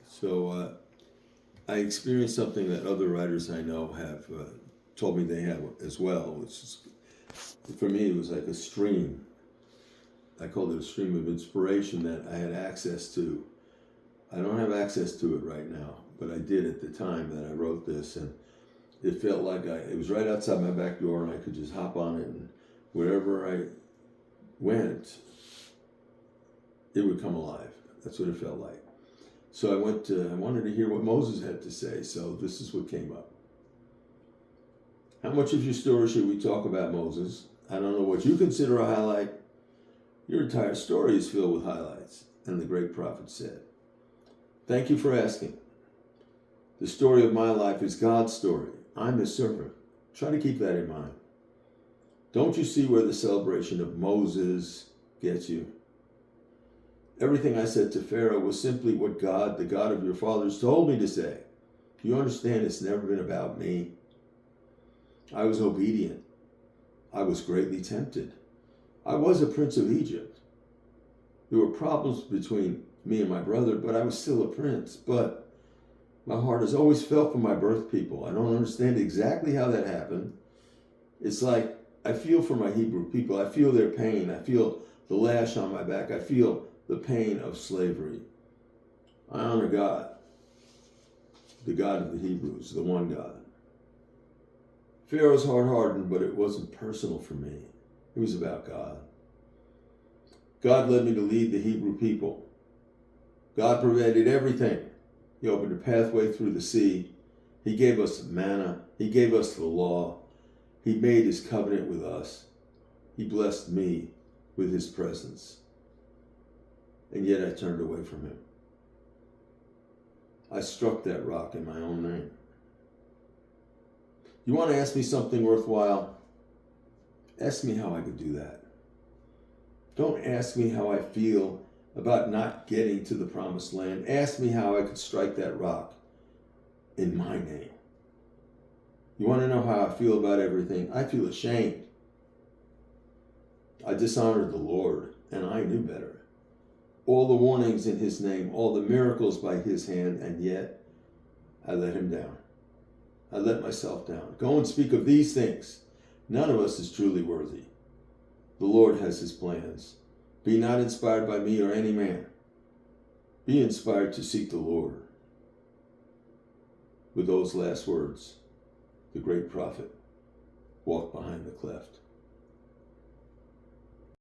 So I experienced something that other writers I know have told me they have as well, which is, for me, it was like a stream. I called it a stream of inspiration that I had access to. I don't have access to it right now, but I did at the time that I wrote this, and it felt like it was right outside my back door, and I could just hop on it, and wherever I went, it would come alive. That's what it felt like. So I wanted to hear what Moses had to say, so this is what came up. How much of your story should we talk about, Moses? I don't know what you consider a highlight. Your entire story is filled with highlights. And the great prophet said, thank you for asking. The story of my life is God's story. I'm his servant. Try to keep that in mind. Don't you see where the celebration of Moses gets you? Everything I said to Pharaoh was simply what God, the God of your fathers, told me to say. You understand it's never been about me. I was obedient. I was greatly tempted. I was a prince of Egypt. There were problems between me and my brother, but I was still a prince. But my heart has always felt for my birth people. I don't understand exactly how that happened. It's like I feel for my Hebrew people. I feel their pain. I feel the lash on my back. I feel the pain of slavery. I honor God, the God of the Hebrews, the one God. Pharaoh's hard-hardened, but it wasn't personal for me. It was about God. God led me to lead the Hebrew people. God provided everything. He opened a pathway through the sea. He gave us manna. He gave us the law. He made his covenant with us. He blessed me with his presence. And yet I turned away from him. I struck that rock in my own name. You want to ask me something worthwhile? Ask me how I could do that. Don't ask me how I feel about not getting to the promised land. Ask me how I could strike that rock in my name. You want to know how I feel about everything? I feel ashamed. I dishonored the Lord, and I knew better. All the warnings in his name, all the miracles by his hand, and yet I let him down. I let myself down. Go and speak of these things. None of us is truly worthy. The Lord has his plans. Be not inspired by me or any man. Be inspired to seek the Lord. With those last words, the great prophet walked behind the cleft.